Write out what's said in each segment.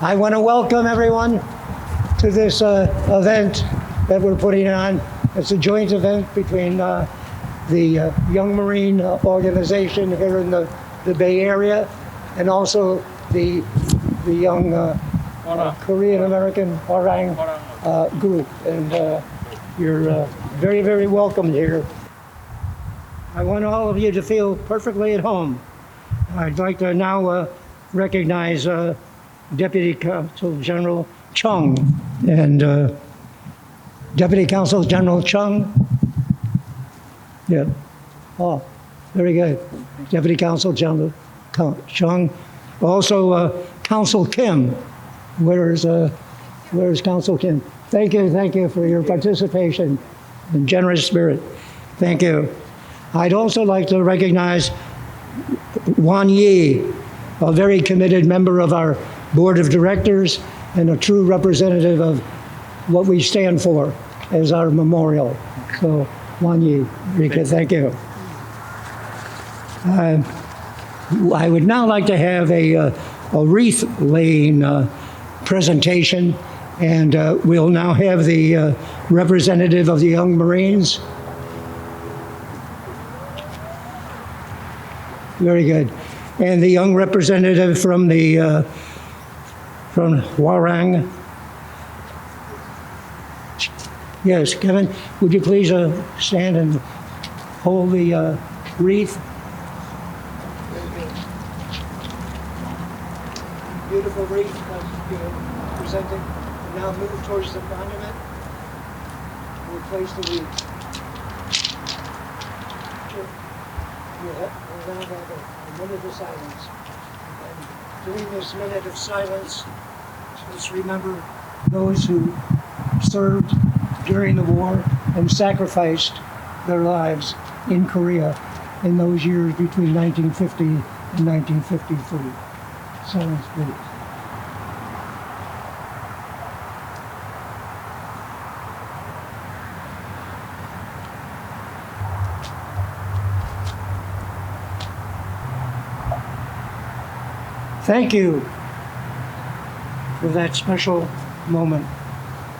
I want to welcome everyone to this event that we're putting on. It's a joint event between the Young Marine organization here in the Bay Area and also the young Korean American Hwarang group. And you're very, very welcome here. I want all of you to feel perfectly at home. I'd like to now recognize Deputy Consul General Chung. And Deputy Consul General Chung. Yeah. Oh, very good. Deputy Consul General Chung. Also, Consul Kim. Where's Consul Kim? Thank you for your participation and generous spirit. Thank you. I'd also like to recognize Wan Yi, a very committed member of our board of directors and a true representative of what we stand for as our memorial. So, Wan Yi, very good, thank you. I would now like to have a wreath laying presentation, and we'll now have the representative of the Young Marines. Very good. And the young representative from the from Hwarang. Yes, Kevin, would you please stand and hold the wreath? Beautiful wreath presented. And now move towards the monument. We'll place the wreath. We'll now have a minute of silence. And during this minute of silence, let's remember those who served during the war and sacrificed their lives in Korea in those years between 1950 and 1953. Silence, please. Thank you for that special moment.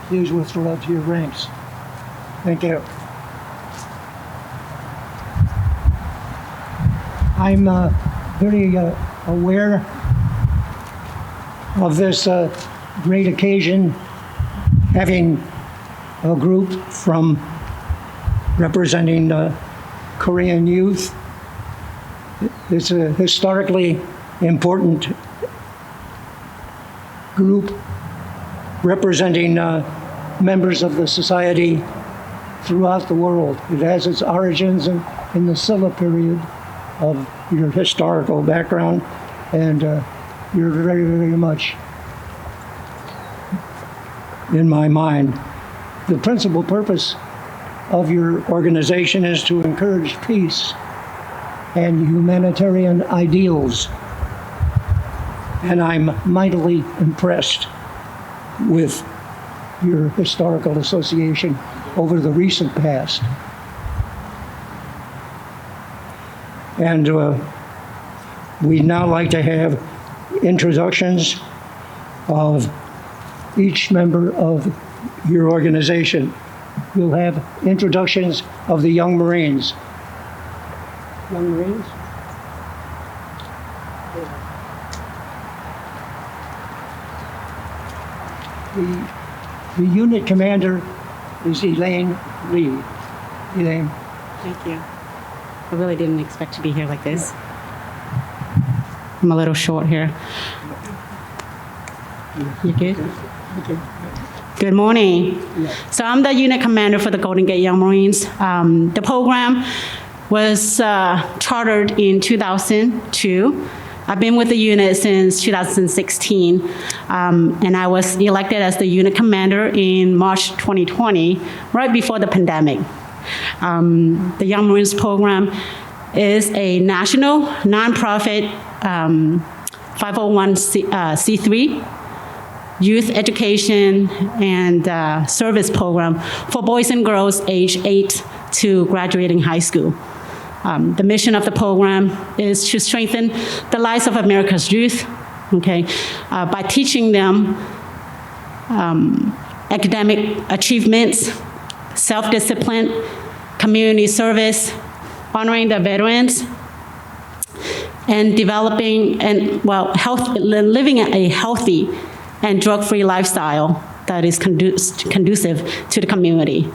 Please withdraw to your ranks. Thank you. I'm very aware of this great occasion, having a group from representing Korean youth. It's a historically important group representing members of the society throughout the world. It has its origins in the Silla period of your historical background, and you're very, very much in my mind. The principal purpose of your organization is to encourage peace and humanitarian ideals. And I'm mightily impressed with your historical association over the recent past. And we'd now like to have introductions of each member of your organization. We'll have introductions of the Young Marines. Young Marines? The unit commander is Elaine Lee. Elaine. Thank you. I really didn't expect to be here like this. I'm a little short here. You good? Okay. Good morning. So I'm the unit commander for the Golden Gate Young Marines. The program was chartered in 2002. I've been with the unit since 2016, and I was elected as the unit commander in March 2020, right before the pandemic. The Young Marines program is a national, nonprofit 501c3 youth education and service program for boys and girls age 8 to graduating high school. The mission of the program is to strengthen the lives of America's youth okay, by teaching them academic achievements, self-discipline, community service, honoring the veterans, and developing and, living a healthy and drug-free lifestyle that is conducive to the community.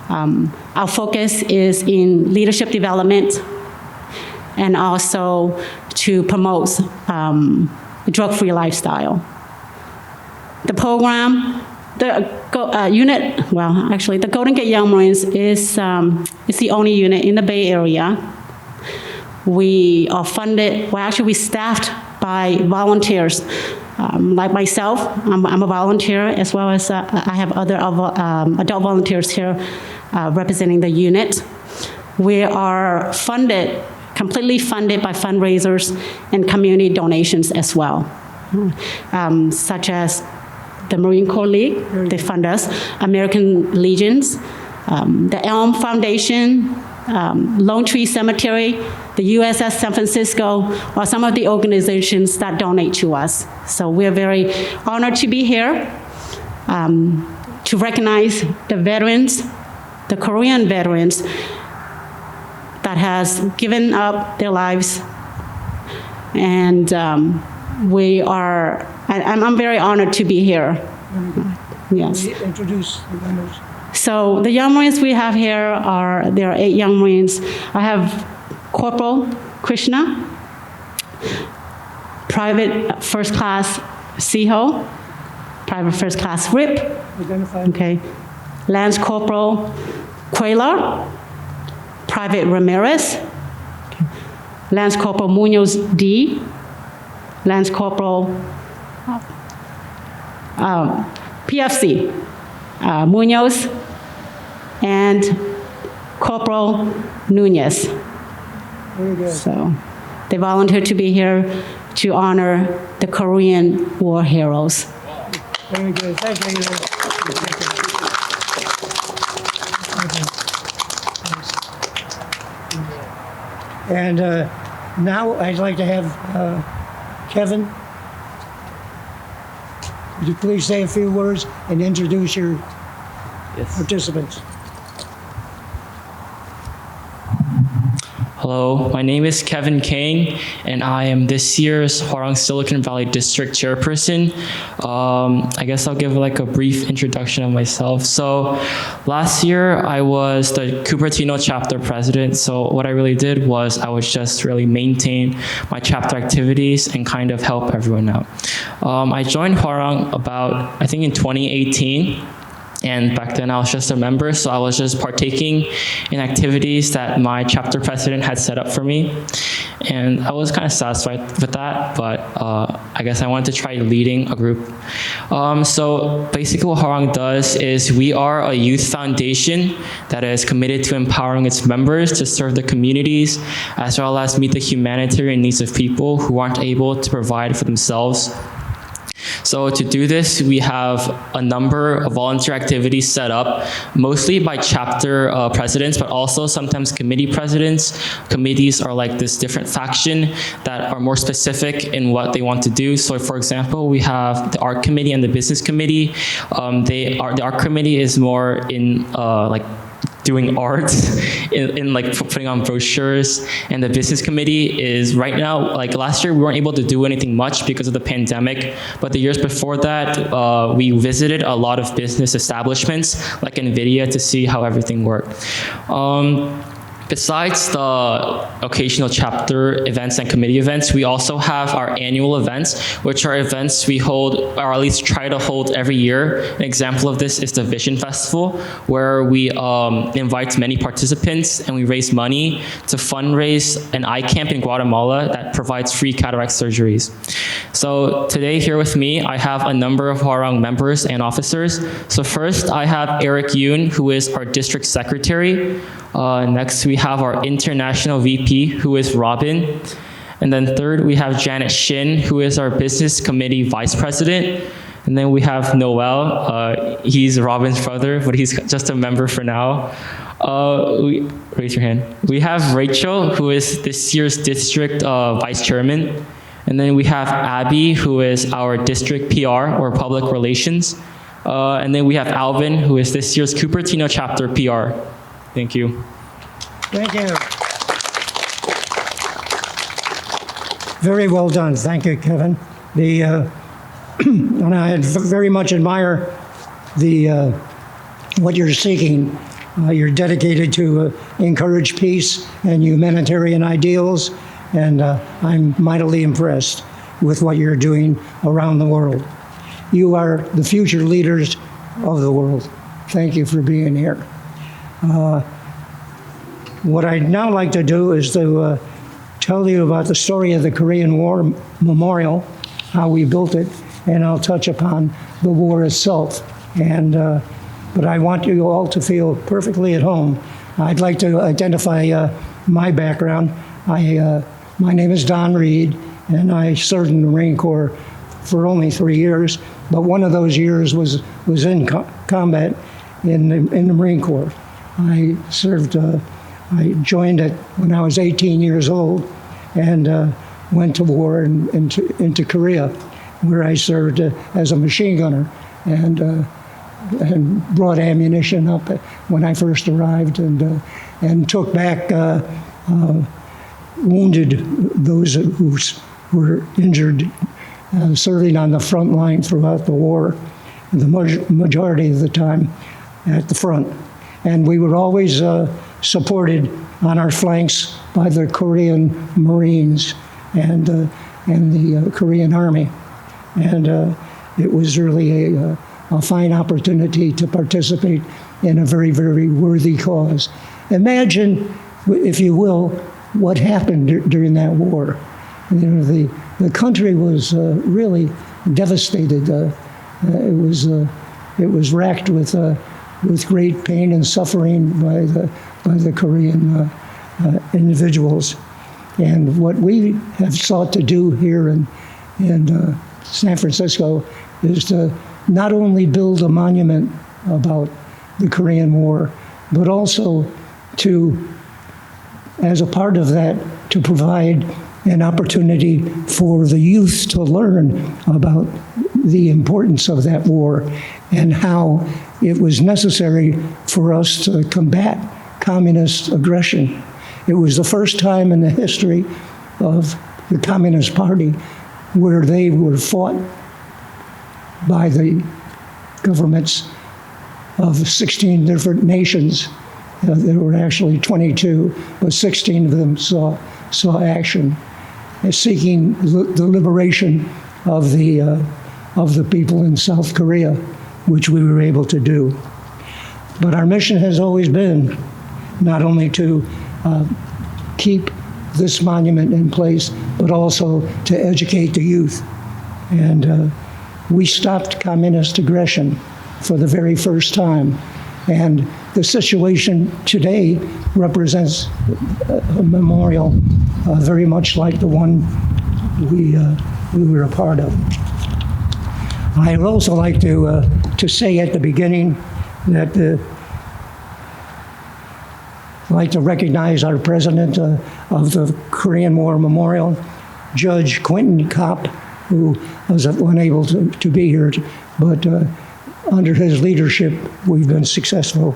Our focus is in leadership development and also to promote a drug-free lifestyle. The program, the Golden Gate Young Marines is the only unit in the Bay Area. We are funded, we staffed by volunteers. Like myself, I'm a volunteer, as well as I have other adult volunteers here representing the unit. We are completely funded by fundraisers and community donations as well, such as the Marine Corps League, they fund us, American Legions, the Elm Foundation, Lone Tree Cemetery, the USS San Francisco, are some of the organizations that donate to us. So we're very honored to be here to recognize the veterans, the Korean veterans that has given up their lives. And I'm very honored to be here. Yes. Introduce the members. So the Young Marines we have here there are 8 Young Marines. I have Corporal Krishna, Private First Class Siho, Private First Class Rip, okay, Lance Corporal Cuellar, Private Ramirez, Lance Corporal Munoz D, Lance Corporal PFC Munoz, and Corporal Nunez. Very good. So they volunteered to be here to honor the Korean war heroes. Very good. Thank you. And now I'd like to have Kevin. Would you please say a few words and introduce your participants? Hello, my name is Kevin Kang, and I am this year's Hwarang Silicon Valley District Chairperson. I guess I'll give like a brief introduction of myself. So last year I was the Cupertino chapter president. So what I really did was I would just really maintain my chapter activities and kind of help everyone out. I joined Hwarang I think in 2018. And back then I was just a member, so I was just partaking in activities that my chapter president had set up for me. And I was kind of satisfied with that, but I guess I wanted to try leading a group. So basically what Hwarang does is we are a youth foundation that is committed to empowering its members to serve the communities, as well as meet the humanitarian needs of people who aren't able to provide for themselves. So to do this, we have a number of volunteer activities set up, mostly by chapter presidents, but also sometimes committee presidents. Committees are like this different faction that are more specific in what they want to do. So for example, we have the art committee and the business committee. The art committee is more in like doing art, in like putting on brochures, and the business committee is right now, like last year we weren't able to do anything much because of the pandemic, but the years before that we visited a lot of business establishments like NVIDIA to see how everything worked. Besides the occasional chapter events and committee events, we also have our annual events, which are events we hold, or at least try to hold every year. An example of this is the Vision Festival, where we invite many participants and we raise money to fundraise an eye camp in Guatemala that provides free cataract surgeries. So today here with me, I have a number of Hwarang members and officers. So first I have Eric Yoon, who is our district secretary. Next, we have our international VP, who is Robin. And then third, we have Janet Shin, who is our business committee vice president. And then we have Noel. He's Robin's brother, but he's just a member for now. Raise your hand. We have Rachel, who is this year's district vice chairman. And then we have Abby, who is our district PR or public relations. And then we have Alvin, who is this year's Cupertino chapter PR. Thank you. Thank you. Very well done. Thank you, Kevin. And I very much admire what you're seeking. You're dedicated to encourage peace and humanitarian ideals, and I'm mightily impressed with what you're doing around the world. You are the future leaders of the world. Thank you for being here. What I'd now like to do is to tell you about the story of the Korean War Memorial, how we built it, and I'll touch upon the war itself. But I want you all to feel perfectly at home. I'd like to identify my background. My name is Don Reed, and I served in the Marine Corps for only 3 years, but one of those years was in combat in the Marine Corps. I served. I joined it when I was 18 years old, and went to war into Korea, where I served as a machine gunner and brought ammunition up when I first arrived, and took back wounded those who were injured, serving on the front line throughout the war, the majority of the time at the front. And we were always supported on our flanks by the Korean Marines and the Korean Army. And it was really a fine opportunity to participate in a very, very worthy cause. Imagine, if you will, what happened during that war. You know, the country was really devastated. It was racked with great pain and suffering by the Korean individuals. And what we have sought to do here in San Francisco is to not only build a monument about the Korean War, but also to, as a part of that, to provide an opportunity for the youth to learn about the importance of that war and how it was necessary for us to combat communist aggression. It was the first time in the history of the Communist Party where they were fought by the governments of 16 different nations. There were actually 22, but 16 of them saw action, seeking the liberation of the people in South Korea, which we were able to do. But our mission has always been not only to keep this monument in place, but also to educate the youth. And we stopped communist aggression for the very first time. And the situation today represents a memorial very much like the one we were a part of. I'd also like to say at the beginning that I'd like to recognize our president of the Korean War Memorial, Judge Quentin Kopp, who was unable to be here, but under his leadership, we've been successful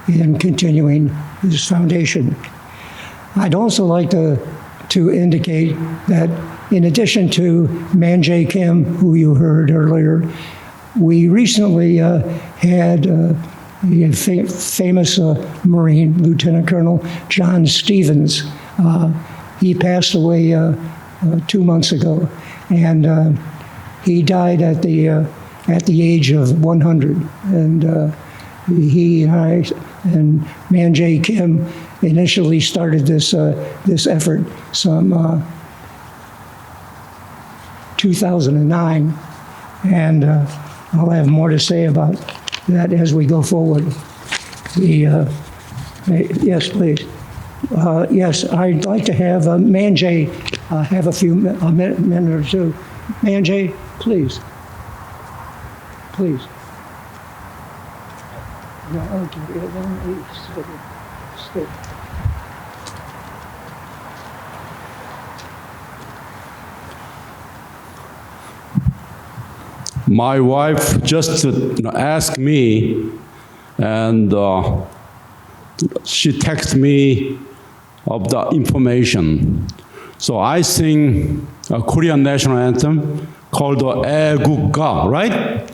in continuing this foundation. I'd also like to indicate that in addition to Man Jae Kim, who you heard earlier, we recently had a famous Marine, Lieutenant Colonel John Stevens. He passed away 2 months ago, and he died at the age of 100. And he and I and Man Jae Kim initially started this effort some 2009, and I'll have more to say about that as we go forward. Yes, please. Yes, I'd like to have Man Jae have a minute or two. Man Jae, please. Please. No, okay. Stay. my wife just asked me, and she texted me of the information. So I sing a Korean national anthem called 애국가, right?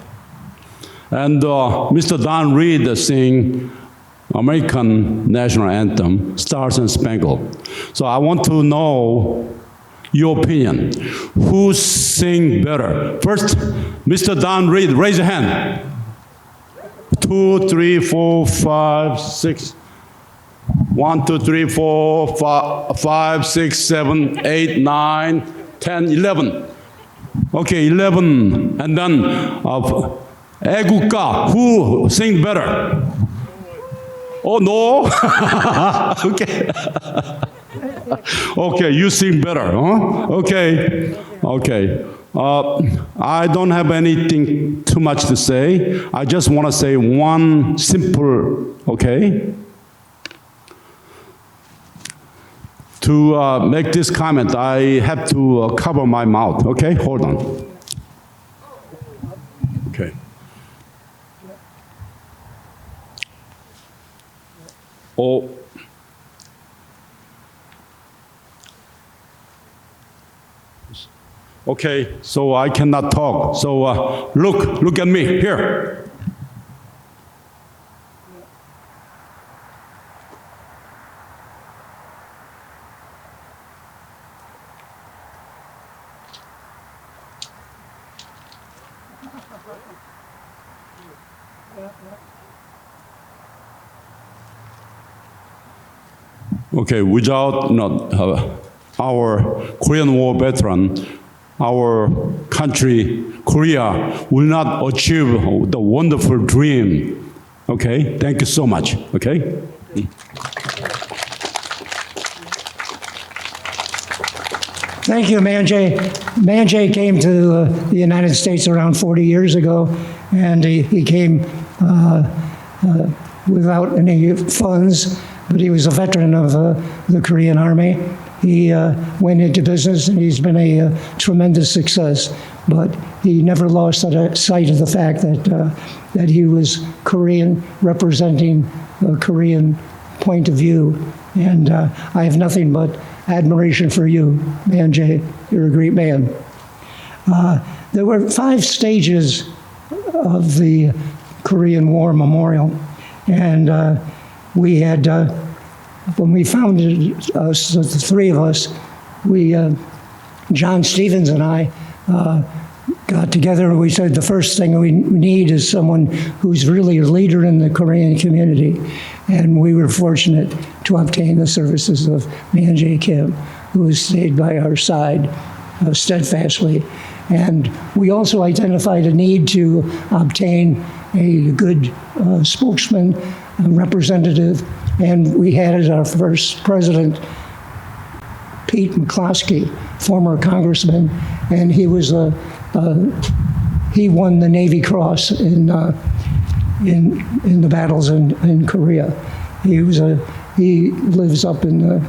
And Mr. Don Reed sing American national anthem, Stars and Spangled. So I want to know your opinion. Who sing better? First, Mr. Don Reed, raise your hand. 2, 3, 4, 5, 6. 1, 2, 3, 4, 5, 6, 7, 8, 9, 10, 11. Okay, 11. And then 애국가, who sing better? Oh, no? Okay. Okay, you sing better, huh? Okay, okay. I don't have anything too much to say. I just want to say one simple, okay? To make this comment, I have to cover my mouth, okay? Hold on. Okay. Oh. Okay, so I cannot talk. So look at me here. Okay, without our Korean War veteran, our country, Korea, will not achieve the wonderful dream. Okay, thank you so much. Okay. Thank you, Manjay. Manjay came to the United States around 40 years ago, and he came without any funds, but he was a veteran of the Korean Army. He went into business, and he's been a tremendous success. But he never lost sight of the fact that he was Korean, representing a Korean point of view. And I have nothing but admiration for you, Manjay. You're a great man. There were 5 stages of the Korean War Memorial, and we had. When we founded us, the 3 of us, John Stevens and I, got together and we said the first thing we need is someone who's really a leader in the Korean community. And we were fortunate to obtain the services of Manjay Kim, who has stayed by our side steadfastly. And we also identified a need to obtain a good spokesman, representative. And we had as our first president, Pete McCloskey, former congressman, and he was he won the Navy Cross in the battles in Korea. He lives up in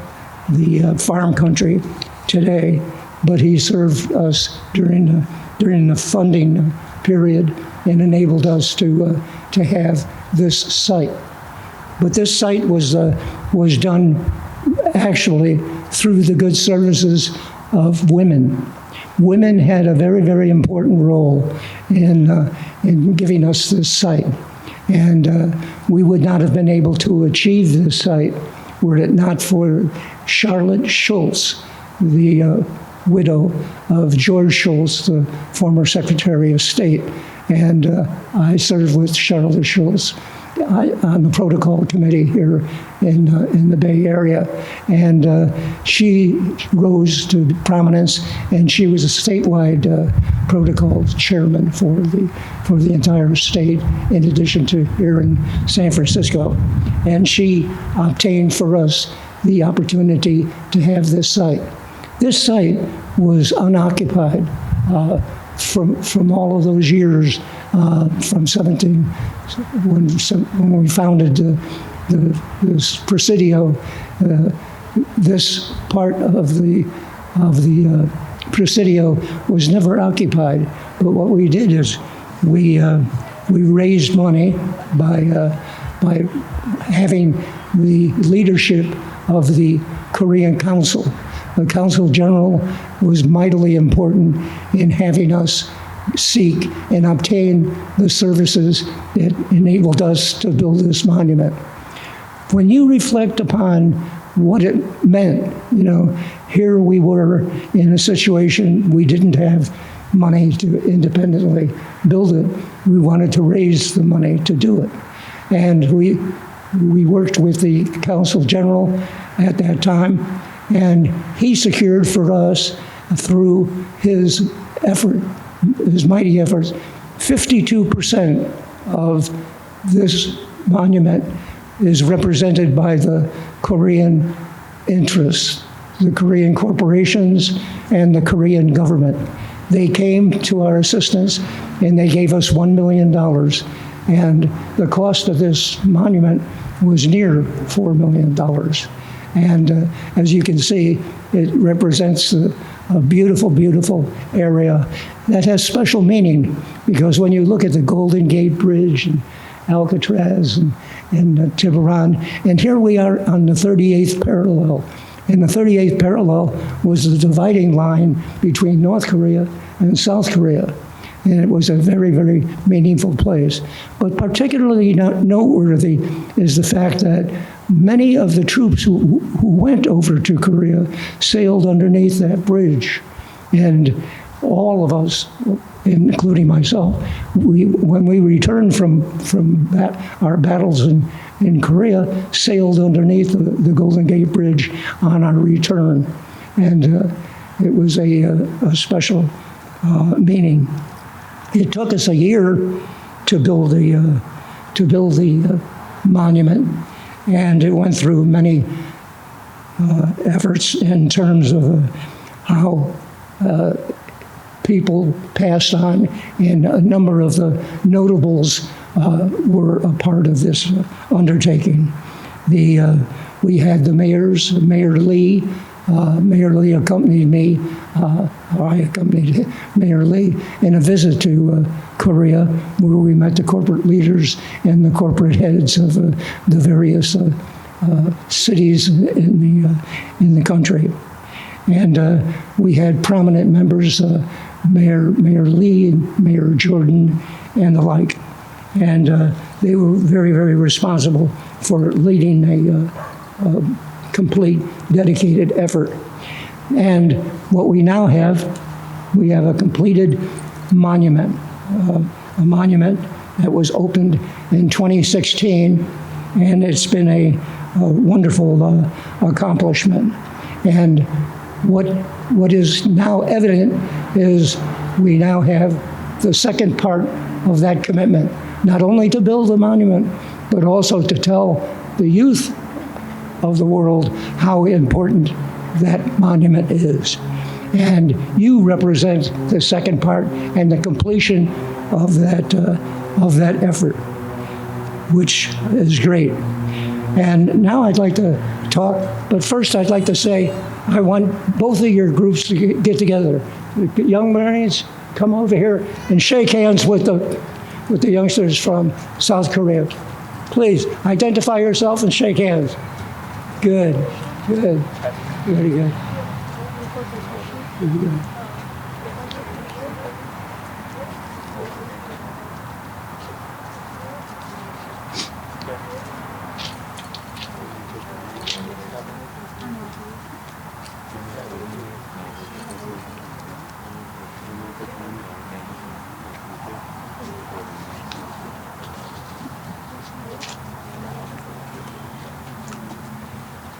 the farm country today, but he served us during the funding period and enabled us to have this site. But this site was done actually through the good services of women. Women had a very, very important role in giving us this site. And we would not have been able to achieve this site were it not for Charlotte Schultz, the widow of George Schultz, the former Secretary of State. And I served with Charlotte Schultz on the protocol committee here in the Bay Area, and she rose to prominence, and she was a statewide protocol chairman for the entire state, in addition to here in San Francisco, and she obtained for us the opportunity to have this site. This site was unoccupied from all of those years, from 17, when we founded this Presidio. This part of the Presidio was never occupied. But what we did is we raised money by having the leadership of the Korean Council. The Council General was mightily important in having us seek and obtain the services that enabled us to build this monument. When you reflect upon what it meant, here we were in a situation we didn't have money to independently build it. We wanted to raise the money to do it. And we worked with the Council General at that time, and he secured for us, through his effort, his mighty efforts, 52% of this monument is represented by the Korean interests, the Korean corporations, and the Korean government. They came to our assistance, and they gave us $1 million. And the cost of this monument was near $4 million. And as you can see, it represents a beautiful, beautiful area that has special meaning, because when you look at the Golden Gate Bridge and Alcatraz and Hwarang, and here we are on the 38th parallel. And the 38th parallel was the dividing line between North Korea and South Korea. And it was a very, very meaningful place. But particularly noteworthy is the fact that many of the troops who went over to Korea sailed underneath that bridge. And all of us, including myself, when we returned from our battles in Korea, sailed underneath the Golden Gate Bridge on our return. And it was a special meaning. It took us a year to build the monument, and it went through many efforts in terms of how people passed on, and a number of the notables were a part of this undertaking. We had the mayors, Mayor Lee. Mayor Lee accompanied me, or I accompanied Mayor Lee in a visit to Korea, where we met the corporate leaders and the corporate heads of the various cities in the country. And we had prominent members, Mayor Lee and Mayor Jordan and the like. And they were very, very responsible for leading a complete, dedicated effort. And what we now have, we have a completed monument, a monument that was opened in 2016, and it's been a wonderful accomplishment. And what is now evident is we now have the second part of that commitment, not only to build a monument, but also to tell the youth of the world how important that monument is. And you represent the second part and the completion of that effort, which is great. And now I'd like to talk, but first I'd like to say I want both of your groups to get together. The young Marines, come over here and shake hands with the youngsters from South Korea. Please identify yourself and shake hands. Good, good, very good. Very good.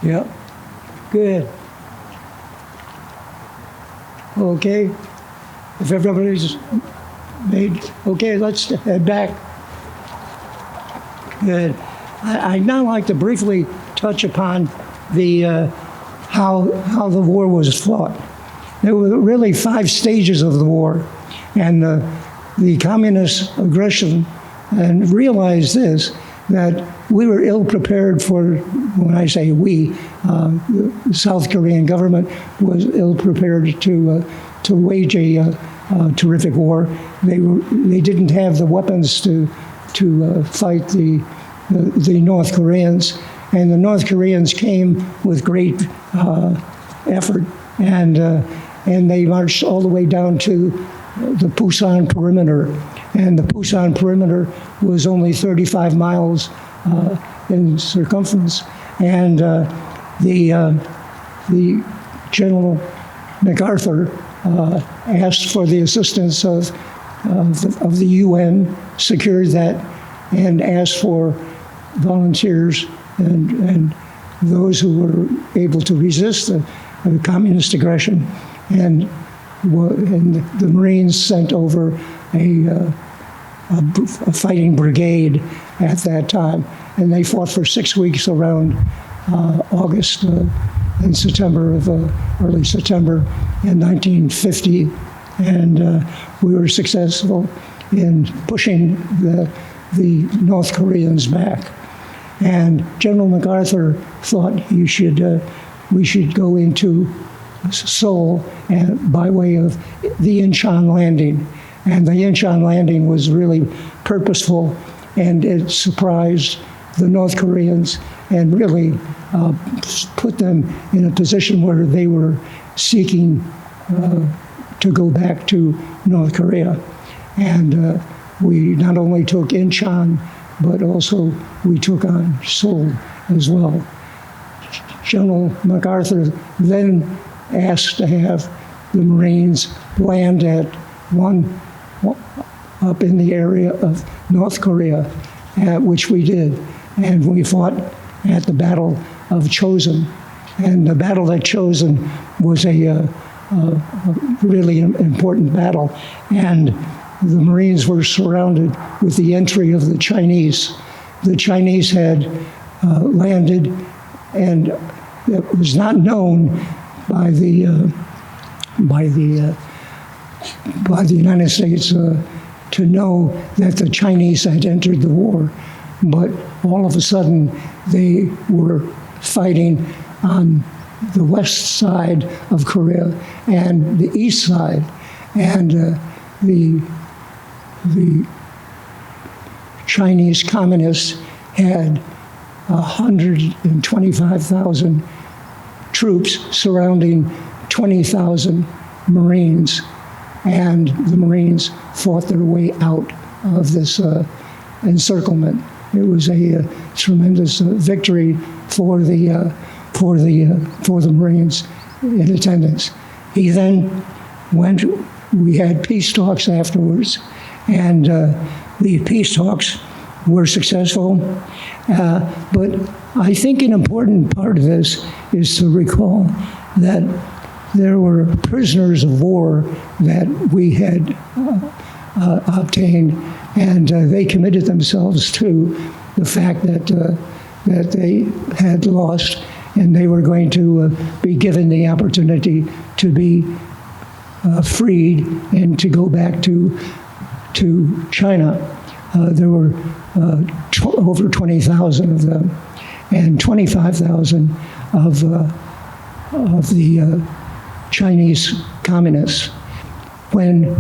Yep, good. Okay, if everybody's made, okay, let's head back. Good. I'd now like to briefly touch upon the how the war was fought. There were really 5 stages of the war, and the communist aggression, and realize this, that we were ill prepared for, when I say we, the South Korean government was ill prepared to wage a terrific war. They didn't have the weapons to fight the North Koreans, and the North Koreans came with great effort, and they marched all the way down to the Pusan perimeter, and the Pusan perimeter was only 35 miles in circumference, and the General MacArthur asked for the assistance of the UN, secured that, and asked for volunteers and those who were able to resist the communist aggression, and the Marines sent over a fighting brigade at that time, and they fought for 6 weeks around August and September early September in 1950, and we were successful in pushing the North Koreans back. And General MacArthur thought we should go into Seoul by way of the Incheon landing. And the Incheon landing was really purposeful, and it surprised the North Koreans and really put them in a position where they were seeking to go back to North Korea. And we not only took Incheon, but also we took on Seoul as well. General MacArthur then asked to have the Marines land at up in the area of North Korea, which we did. And we fought at the Battle of Chosin. And the Battle at Chosin was a really important battle. And the Marines were surrounded with the entry of the Chinese. The Chinese had landed, and it was not known by the United States to know that the Chinese had entered the war. But all of a sudden, they were fighting on the west side of Korea and the east side, and the Chinese communists had 125,000 troops surrounding 20,000 Marines, and the Marines fought their way out of this encirclement. It was a tremendous victory for the Marines in attendance. He then went. We had peace talks afterwards, and the peace talks were successful. But I think an important part of this is to recall that there were prisoners of war that we had obtained, and they committed themselves to the fact that they had lost, and they were going to be given the opportunity to be freed and to go back to China. There were over 20,000 of them, and 25,000 of the Chinese communists. When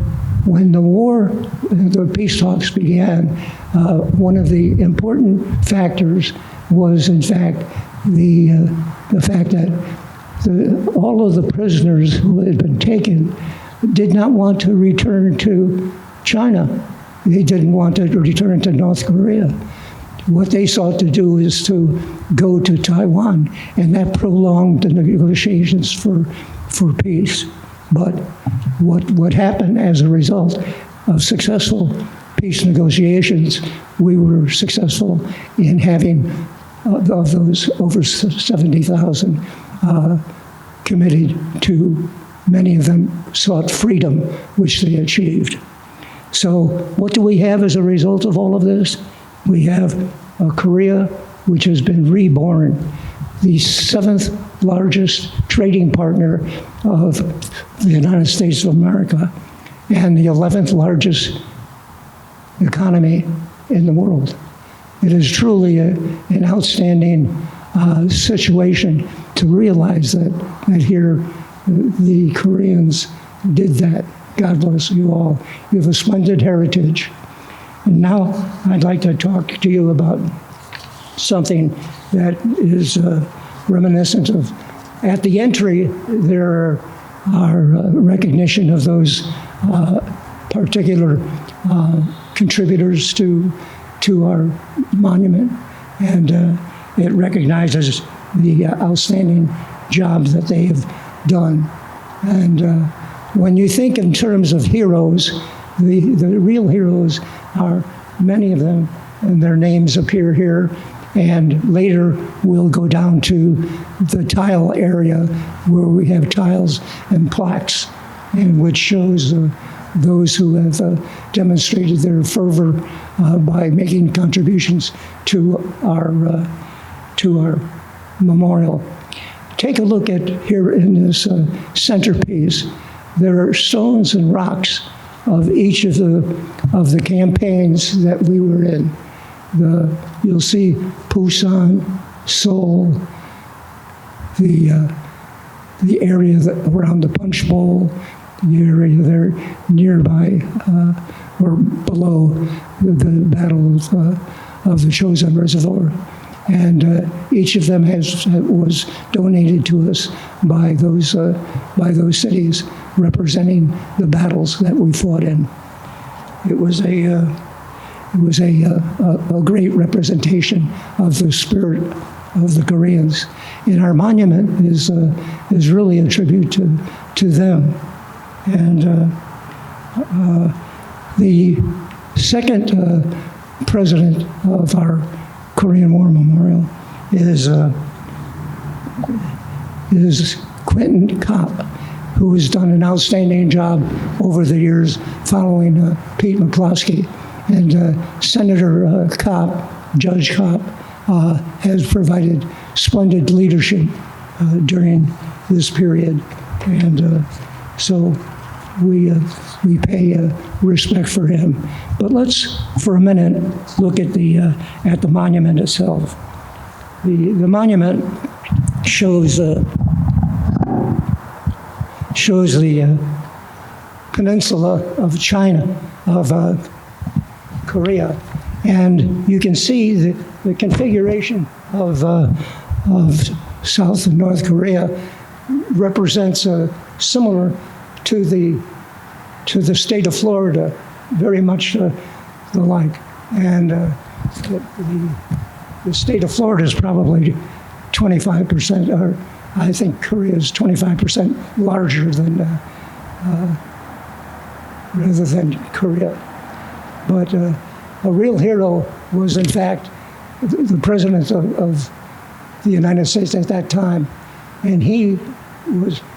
the peace talks began, one of the important factors was, in fact, the fact that all of the prisoners who had been taken did not want to return to China. They didn't want to return to North Korea. What they sought to do is to go to Taiwan, and that prolonged the negotiations for peace. But what happened as a result of successful peace negotiations, we were successful in having of those over 70,000 committed to. Many of them sought freedom, which they achieved. So what do we have as a result of all of this? We have Korea, which has been reborn, the 7th largest trading partner of the United States of America, and the 11th largest economy in the world. It is truly an outstanding situation to realize that here the Koreans did that. God bless you all. You have a splendid heritage. And now I'd like to talk to you about something that is reminiscent of, at the entry, there are recognition of those particular contributors to our monument, and it recognizes the outstanding job that they have done. And when you think in terms of heroes, the real heroes are many of them, and their names appear here. And later we'll go down to the tile area where we have tiles and plaques, and which shows those who have demonstrated their fervor by making contributions to our memorial. Take a look at here in this centerpiece. There are stones and rocks of each of the campaigns that we were in. You'll see Busan, Seoul, the area around the Punch Bowl, the area there nearby or below the Battle of the Chosin Reservoir. And each of them was donated to us by those cities representing the battles that we fought in. It was a great representation of the spirit of the Koreans. And our monument is really a tribute to them. And the second president of our Korean War Memorial is Quentin Kopp, who has done an outstanding job over the years following Pete McCloskey. And Senator Kopp, Judge Kopp, has provided splendid leadership during this period. And so we pay respect for him. But let's, for a minute, look at the monument itself. The monument shows the peninsula of China, of Korea, and you can see the configuration of South and North Korea represents similar to the state of Florida, very much the like. And the state of Florida is probably 25%, or I think Korea is 25% larger than rather than Korea. But a real hero was, in fact, the president of the United States at that time, and he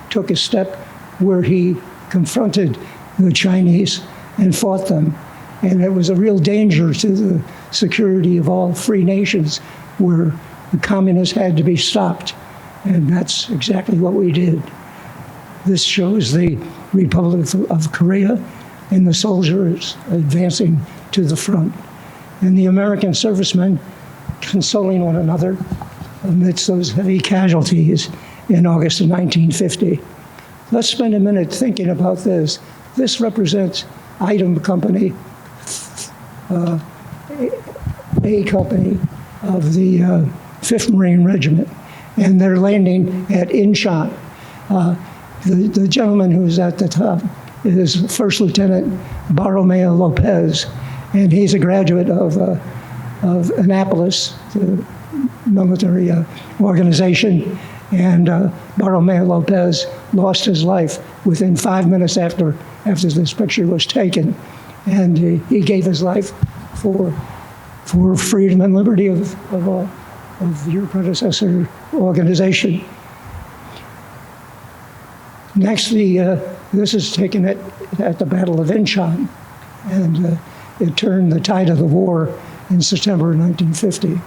took a step where he confronted the Chinese and fought them. And it was a real danger to the security of all free nations, where the communists had to be stopped. And that's exactly what we did. This shows the Republic of Korea, and the soldiers advancing to the front, and the American servicemen consoling one another amidst those heavy casualties in August of 1950. Let's spend a minute thinking about this. This represents Item Company, A Company of the 5th Marine Regiment, and they're landing at Incheon. The gentleman who's at the top is First Lieutenant Barromeo Lopez, and he's a graduate of Annapolis, the military organization. And Barromeo Lopez lost his life within 5 minutes after this picture was taken. And he gave his life for freedom and liberty of your predecessor organization. Next, this is taken at the Battle of Incheon, and it turned the tide of the war in September 1950.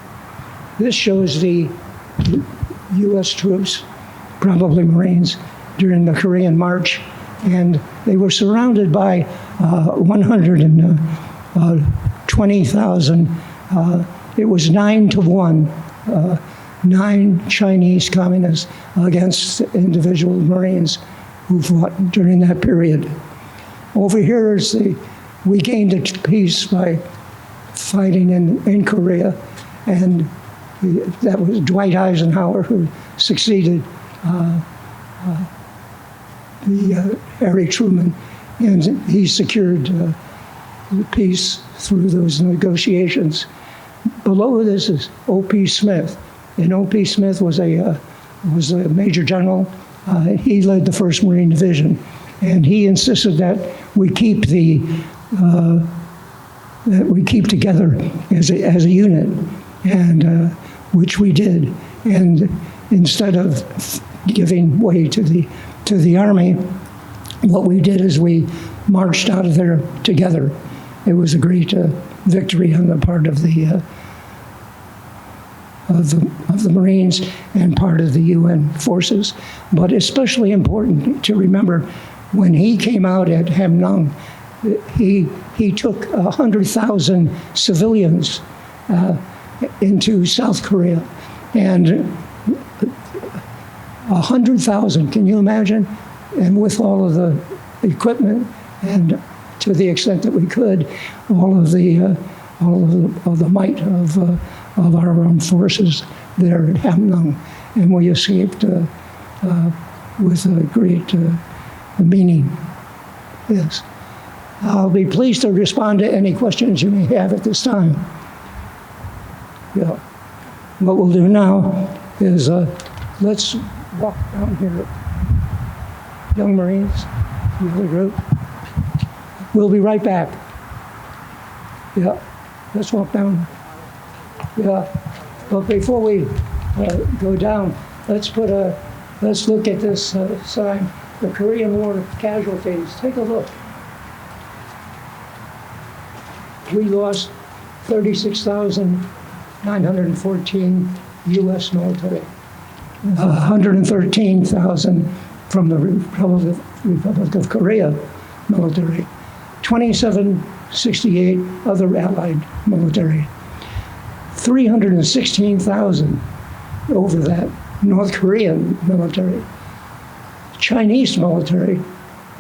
This shows the U.S. troops, probably Marines, during the Korean March, and they were surrounded by 120,000. It was 9-1, 9 Chinese communists against individual Marines who fought during that period. Over here is we gained peace by fighting in Korea, and that was Dwight Eisenhower who succeeded Harry Truman, and he secured peace through those negotiations. Below this is O.P. Smith, and O.P. Smith was a major general. He led the 1st Marine Division, and he insisted that we keep together as a unit, and which we did. And instead of giving way to the Army, what we did is we marched out of there together. It was a great victory on the part of the Marines and part of the UN forces. But especially important to remember, when he came out at Hamnung, he took 100,000 civilians into South Korea, and 100,000, can you imagine? And with all of the equipment, and to the extent that we could, all of the might of our armed forces there at Hamnung, and we escaped with a great meaning. Yes. I'll be pleased to respond to any questions you may have at this time. Yeah. What we'll do now is let's walk down here. Young Marines, the other group. We'll be right back. Yeah. Let's walk down. Yeah. But before we go down, let's look at this sign, the Korean War casualties. Take a look. We lost 36,914 U.S. military, 113,000 from the Republic of Korea military, 2,768 other allied military, 316,000 over that North Korean military, Chinese military,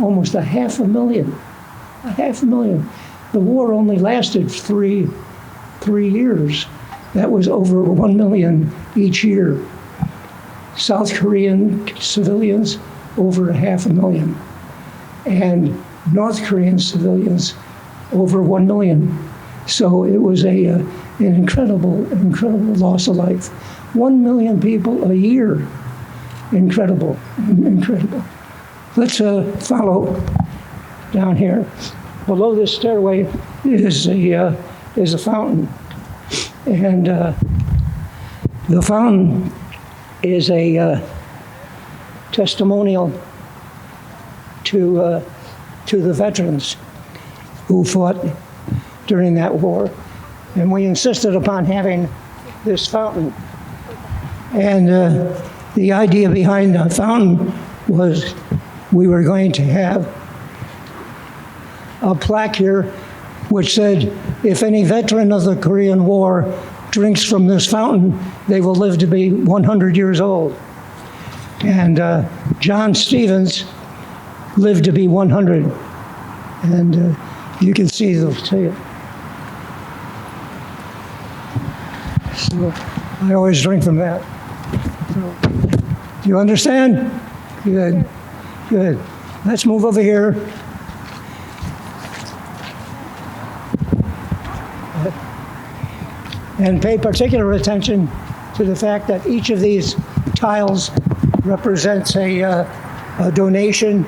almost 500,000. 500,000. The war only lasted three years. That was over 1 million each year. South Korean civilians, over 500,000. And North Korean civilians, over 1 million. So it was an incredible loss of life. 1 million people a year. Incredible. Let's follow down here. Below this stairway is a fountain, and the fountain is a testimonial to the veterans who fought during that war, and we insisted upon having this fountain. And the idea behind the fountain was we were going to have a plaque here which said, if any veteran of the Korean War drinks from this fountain, they will live to be 100 years old. And John Stevens lived to be 100. And you can see those too. So I always drink from that. So, do you understand? Good. Let's move over here. And pay particular attention to the fact that each of these tiles represents a donation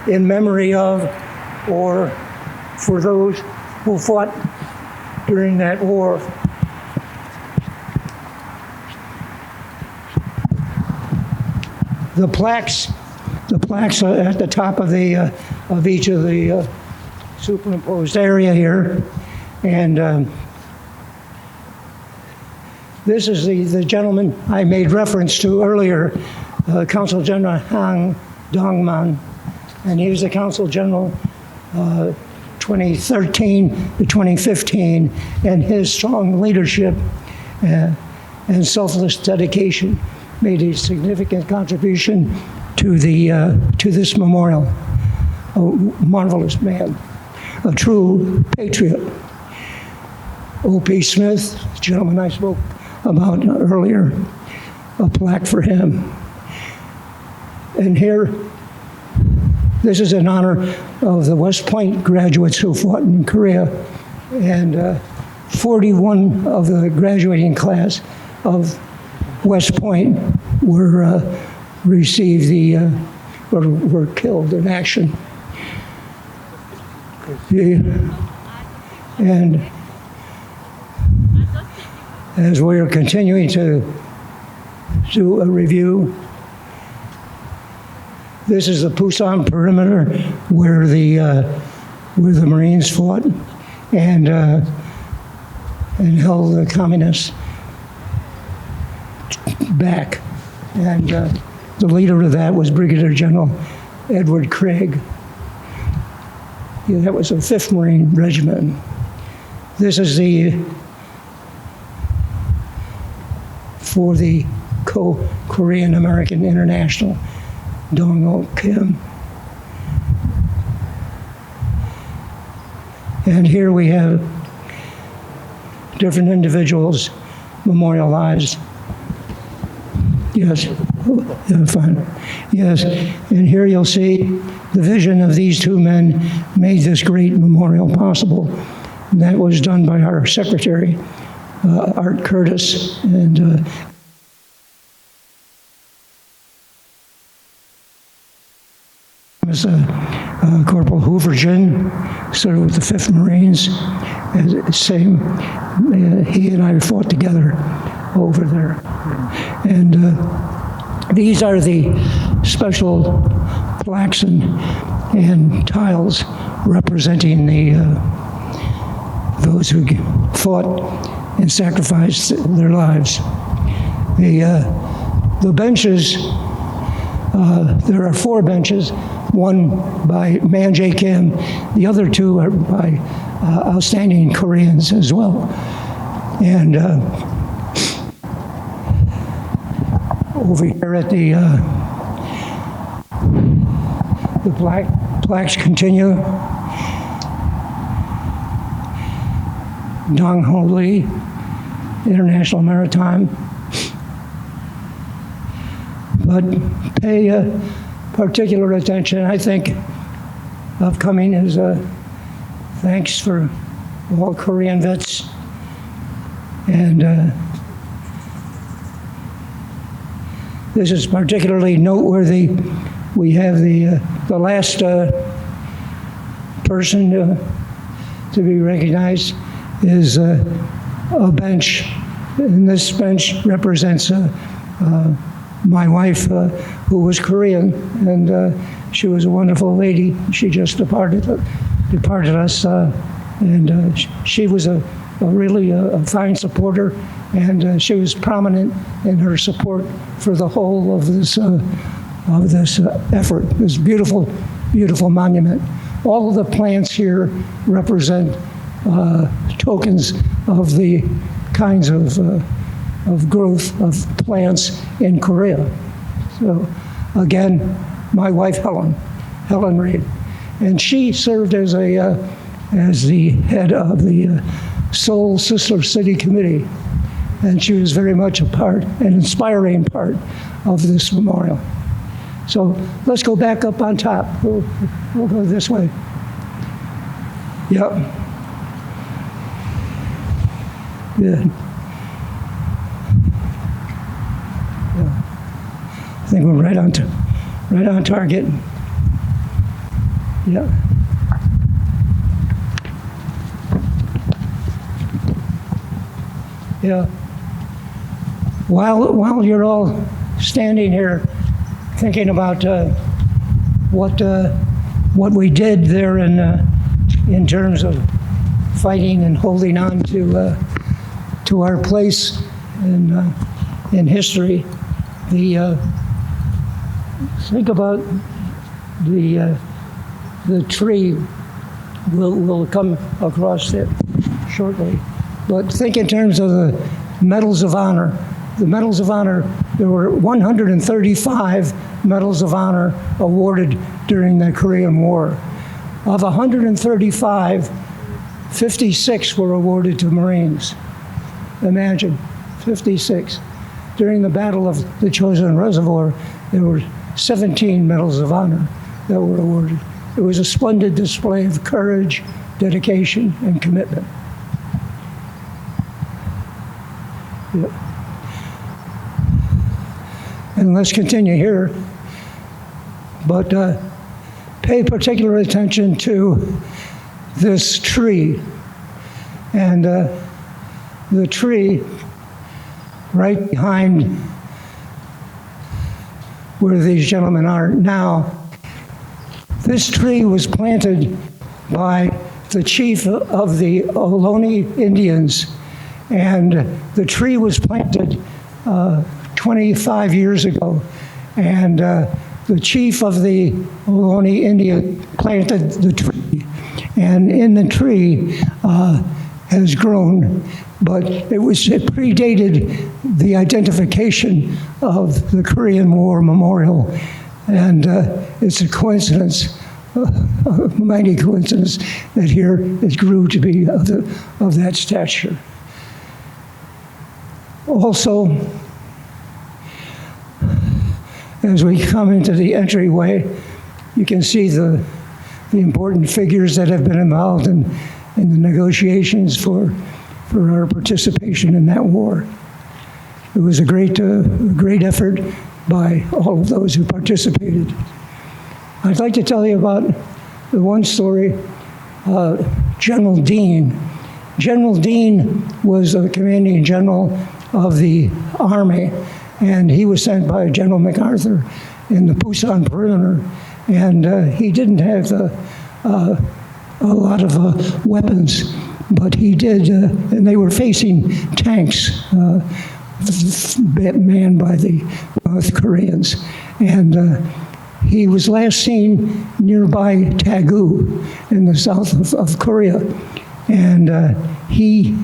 in memory of or for those who fought during that war. The plaques are at the top of each of the superimposed area here, and this is the gentleman I made reference to earlier, Consul General Han Dongman, and he was the Consul General 2013 to 2015, and his strong leadership and selfless dedication made a significant contribution to this memorial. a marvelous man, a true patriot. O.P. Smith, the gentleman I spoke about earlier, a plaque for him. And here, this is in honor of the West Point graduates who fought in Korea, and 41 of the graduating class of West Point were received the were killed in action. And as we are continuing to do a review, this is the Pusan perimeter where the Marines fought and held the communists back. And the leader of that was Brigadier General Edward Craig. Yeah, that was the 5th Marine Regiment. This is for the Korean American International, Dong-O Kim. And here we have different individuals memorialized. Yes, yeah, fine. Yes, and here you'll see the vision of these two men made this great memorial possible. And that was done by our secretary, Art Curtis, and Corporal Hoovergen, served with the 5th Marines. Same, he and I fought together over there. And these are the special plaques and tiles representing those who fought and sacrificed their lives. The benches, there are 4 benches, one by Man Jae Kim, the other 2 are by outstanding Koreans as well. And over here at the plaques continue. Dong Ho Lee, International Maritime. But pay particular attention, I think, upcoming is thanks for all Korean vets. And this is particularly noteworthy. We have the last person to be recognized is a bench, and this bench represents my wife, who was Korean, and she was a wonderful lady. She just departed us, and she was a really fine supporter, and she was prominent in her support for the whole of this effort. This beautiful, beautiful monument. All of the plants here represent tokens of the kinds of growth of plants in Korea. So again, my wife Helen Reed, and she served as the head of the Seoul Sister City Committee, and she was very much an inspiring part of this memorial. So let's go back up on top. We'll go this way. Yep. Good. Yeah. I think we're right on target. Yeah. Yeah. While you're all standing here thinking about what we did there in terms of fighting and holding on to our place in history, think about the tree. We'll come across it shortly. But think in terms of the medals of honor. The medals of honor There were 135 Medals of Honor awarded during the Korean War. Of 135, 56 were awarded to Marines. Imagine, 56. During the Battle of the Chosin Reservoir, there were 17 Medals of Honor that were awarded. It was a splendid display of courage, dedication, and commitment. Yeah. And let's continue here, but pay particular attention to this tree. And the tree right behind where these gentlemen are now, this tree was planted by the chief of the Ohlone Indians, and the tree was planted 25 years ago, and the chief of the Ohlone Indian planted the tree, and in the tree has grown, but it predated the identification of the Korean War Memorial, and it's a coincidence, a mighty coincidence, that here it grew to be of that stature. Also, as we come into the entryway, you can see the important figures that have been involved in the negotiations for our participation in that war. It was a great effort by all of those who participated. I'd like to tell you about the one story, General Dean. General Dean was the commanding general of the Army, and he was sent by General MacArthur in the Busan perimeter, and he didn't have a lot of weapons, but he did, and they were facing tanks manned by the North Koreans, and he was last seen nearby Daegu in the south of Korea, and he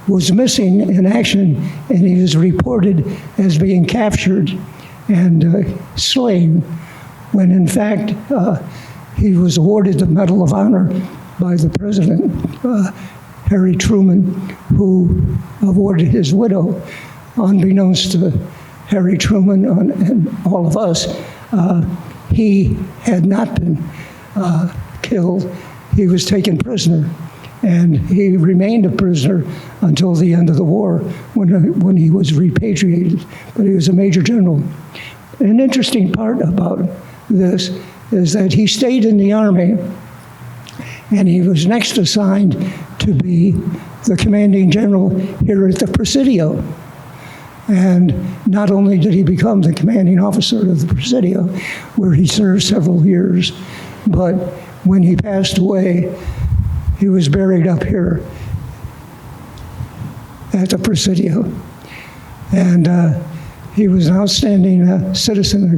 was missing in action, and he was reported as being captured and slain, when in fact he was awarded the Medal of Honor by the President, Harry Truman, who awarded his widow. Unbeknownst to Harry Truman and all of us, he had not been killed. He was taken prisoner, and he remained a prisoner until the end of the war when he was repatriated, but he was a major general. An interesting part about this is that he stayed in the Army, and he was next assigned to be the commanding general here at the Presidio. And not only did he become the commanding officer of the Presidio, where he served several years, but when he passed away, he was buried up here at the Presidio. And he was an outstanding citizen, a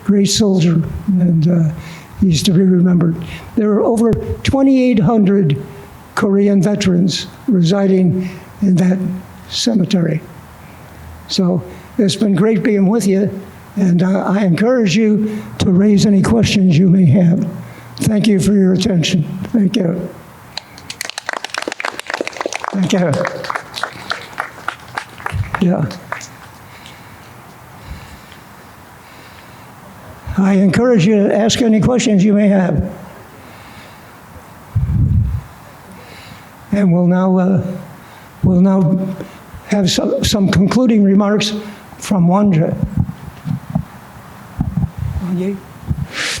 great soldier, and he's to be remembered. There are over 2,800 Korean veterans residing in that cemetery. So it's been great being with you, and I encourage you to raise any questions you may have. Thank you for your attention. Thank you. Thank you. Yeah. I encourage you to ask any questions you may have. And we'll now have some concluding remarks from Wanja.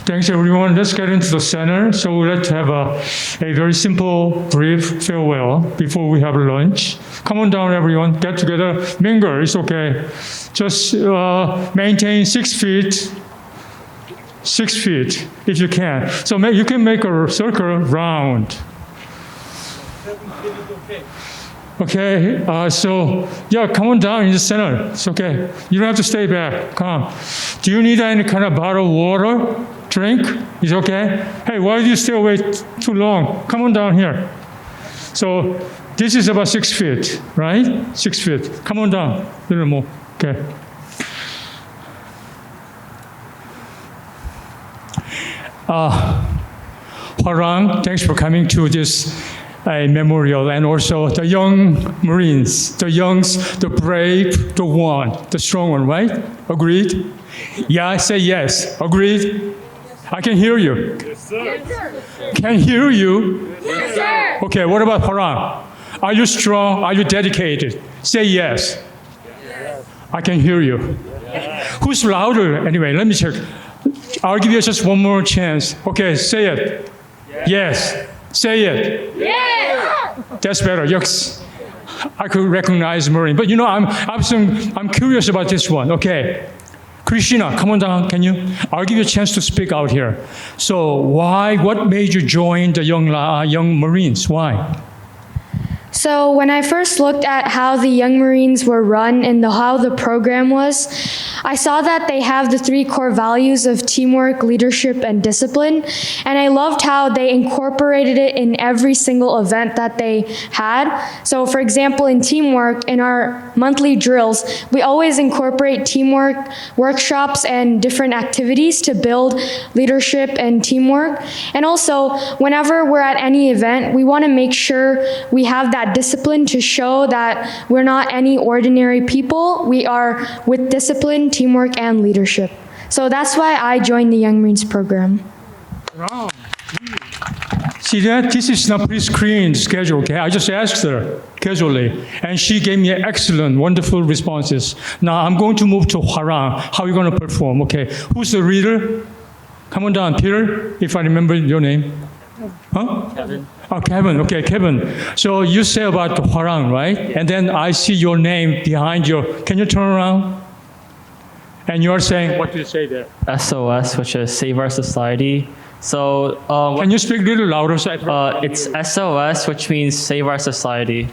Thanks, everyone. Let's get into the center. So let's have a very simple, brief farewell before we have lunch. Come on down, everyone. Get together. Mingle. It's okay. Just maintain 6 feet. 6 feet, if you can. So you can make a circle round. 7 feet is okay. Okay, so yeah, come on down in the center. It's okay. You don't have to stay back. Come. Do you need any kind of bottle of water? Drink? It's okay. Hey, why did you stay away too long? Come on down here. So this is about 6 feet, right? 6 feet. Come on down. A little more. Okay. Hwarang, thanks for coming to this memorial, and also the young Marines, the brave, the one, the strong one, right? Agreed? Yeah, say yes. Agreed? I can hear you. Yes, sir. Can hear you. Yes, sir. Okay, what about Hwarang? Are you strong? Are you dedicated? Say yes. Yes. I can hear you. Yes. Who's louder? Anyway, let me check. I'll give you just one more chance. Okay, say it. Yes. Say it. Yes. That's better. Yes. I could recognize Marine. But you know, I'm curious about this one. Okay. Christina, come on down. Can you? I'll give you a chance to speak out here. So what made you join the young Marines? Why? So when I first looked at how the Young Marines were run and how the program was, I saw that they have the 3 core values of teamwork, leadership, and discipline. And I loved how they incorporated it in every single event that they had. So for example, in teamwork, in our monthly drills, we always incorporate teamwork workshops and different activities to build leadership and teamwork. And also, whenever we're at any event, we want to make sure we have that discipline to show that we're not any ordinary people. We are with discipline, teamwork, and leadership. So that's why I joined the Young Marines program. Wow. See that? This is not pre-screened schedule, okay? I just asked her casually, and she gave me excellent, wonderful responses. Now I'm going to move to Hwarang. How are you going to perform, okay? Who's the reader? Come on down, Peter, if I remember your name. Huh? Kevin. Oh, Kevin. Okay, Kevin. So you say about the Hwarang, right? Yeah. And then I see your name behind your. Can you turn around? And you are saying, what do you say there? SOS, which is Save Our Society. So can you speak a little louder? So it's SOS, which means Save Our Society.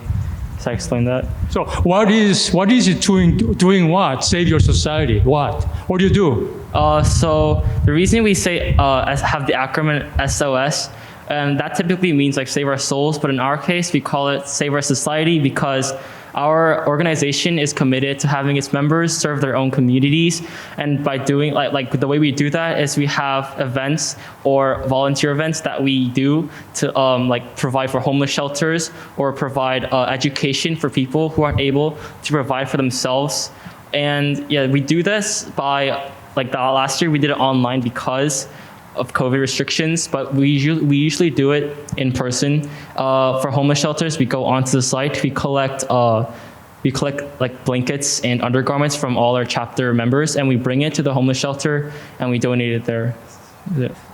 Should I explain that? So what is it doing what? Save your society. What? What do you do? So the reason we say have the acronym SOS, and that typically means like save our souls, but in our case, we call it Save Our Society because our organization is committed to having its members serve their own communities. And by doing like the way we do that is we have events or volunteer events that we do to like provide for homeless shelters or provide education for people who aren't able to provide for themselves. And yeah, we do this by like the last year we did it online because of COVID restrictions, but we usually do it in person. For homeless shelters, we go onto the site, we collect like blankets and undergarments from all our chapter members, and we bring it to the homeless shelter, and we donate it there.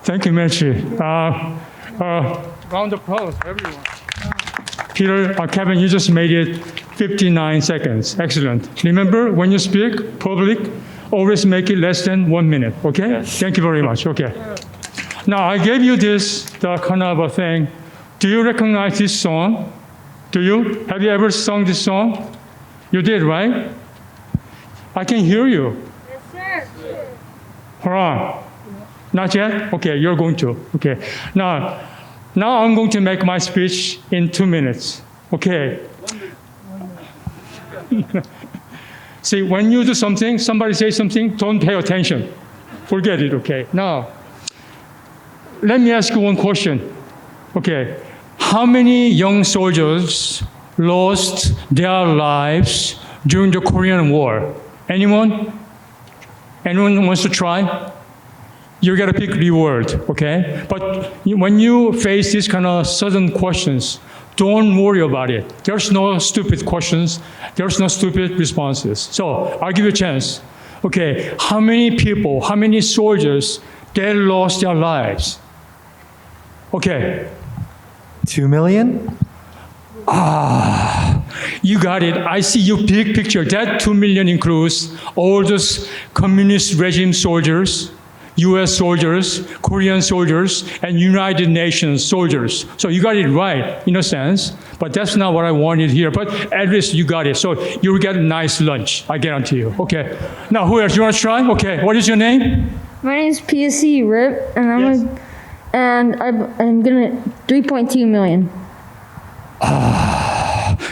Thank you, Mechi. Round of applause, everyone. Peter, Kevin, you just made it 59 seconds. Excellent. Remember, when you speak public, always make it less than 1 minute, okay? Yes. Thank you very much, okay. Now, I gave you the kind of a thing. Do you recognize this song? Do you? Have you ever sung this song? You did, right? I can hear you. Yes, sir. Hwarang. Not yet? Okay, you're going to. Okay. Now I'm going to make my speech in 2 minutes. Okay. See, when you do something, somebody says something, don't pay attention. Forget it, okay? Now, let me ask you one question. Okay. How many young soldiers lost their lives during the Korean War? Anyone? Anyone wants to try? You gotta pick reward, okay? But when you face these kind of sudden questions, don't worry about it. There's no stupid questions. There's no stupid responses. So I'll give you a chance. Okay, how many people, how many soldiers, they lost their lives? Okay. 2 million? You got it. I see your big picture. That 2 million includes all those communist regime soldiers, US soldiers, Korean soldiers, and United Nations soldiers. So you got it right, in a sense, but that's not what I wanted here. But at least you got it. So you'll get a nice lunch, I guarantee you. Okay. Now, who else? You want to try? Okay. What is your name? My name is PSC Rip, and I'm gonna 3.2 million.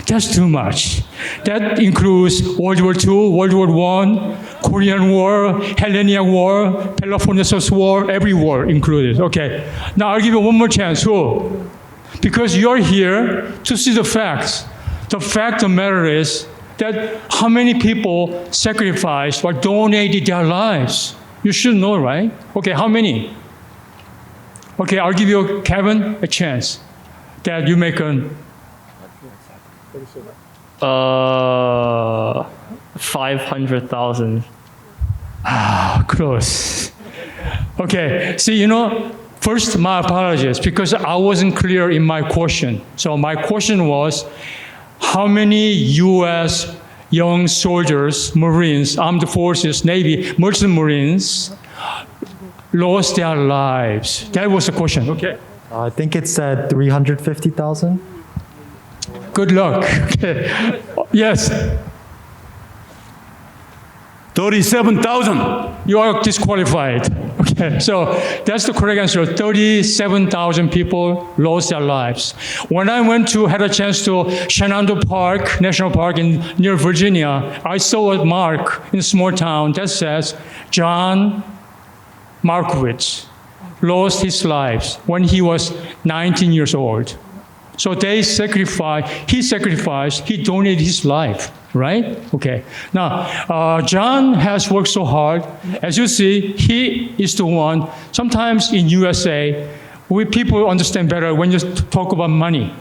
That's too much. That includes World War II, World War I, Korean War, Hellenic War, Peloponnesus War, every war included. Okay. Now I'll give you one more chance. Who? Because you're here to see the facts. The fact of the matter is that how many people sacrificed or donated their lives? You should know, right? Okay, how many? Okay, I'll give you, Kevin, a chance that you make an 500,000. close. Okay, see, first, my apologies, because I wasn't clear in my question. So my question was, how many U.S. young soldiers, Marines, armed forces, Navy, merchant Marines lost their lives? That was the question, okay? I think it said 350,000. Good luck. Okay. Yes, 37,000. you are disqualified. Okay, so that's the correct answer. 37,000 people lost their lives. When I had a chance to Shenandoah Park, National Park near Virginia, I saw a mark in a small town that says, John Markowitz lost his life when he was 19 years old. So he donated his life, right? Okay. Now, John has worked so hard. As you see, he is the one, sometimes in USA, people understand better when you talk about money,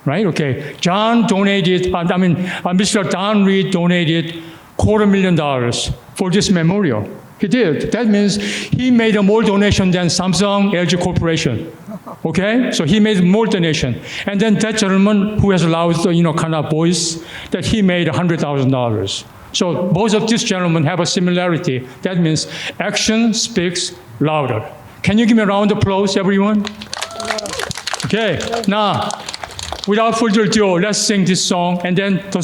right? Okay. John donated, Mr. Don Reed donated $250,000 for this memorial. He did. That means he made more donation than Samsung, LG Corporation. Okay? So he made more donation. And then that gentleman who has loud, kind of voice, that he made $100,000. So both of these gentlemen have a similarity. That means action speaks louder. Can you give me a round of applause, everyone? Okay. Now, without further ado, let's sing this song. And then the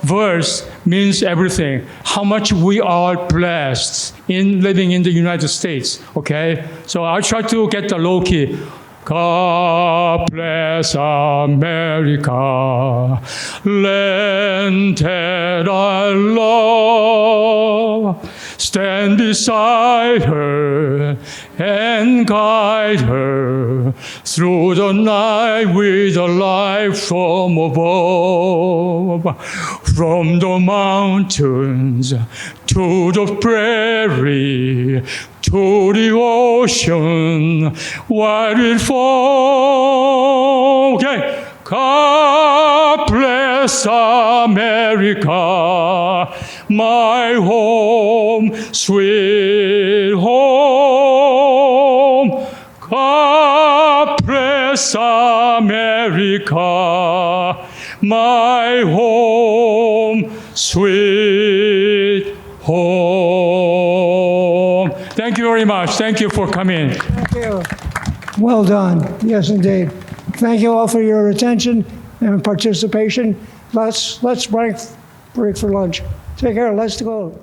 verse means everything. How much we are blessed in living in the United States. Okay? So I'll try to get the low key. God bless America, land that I love. Stand beside her and guide her through the night with a light from above. From the mountains to the prairie, to the ocean, where it falls. Okay. God bless America, my home, sweet home. God bless America, my home, sweet home. Thank you very much. Thank you for coming. Thank you. Well done. Yes, indeed. Thank you all for your attention and participation. Let's break for lunch. Take care. Let's go.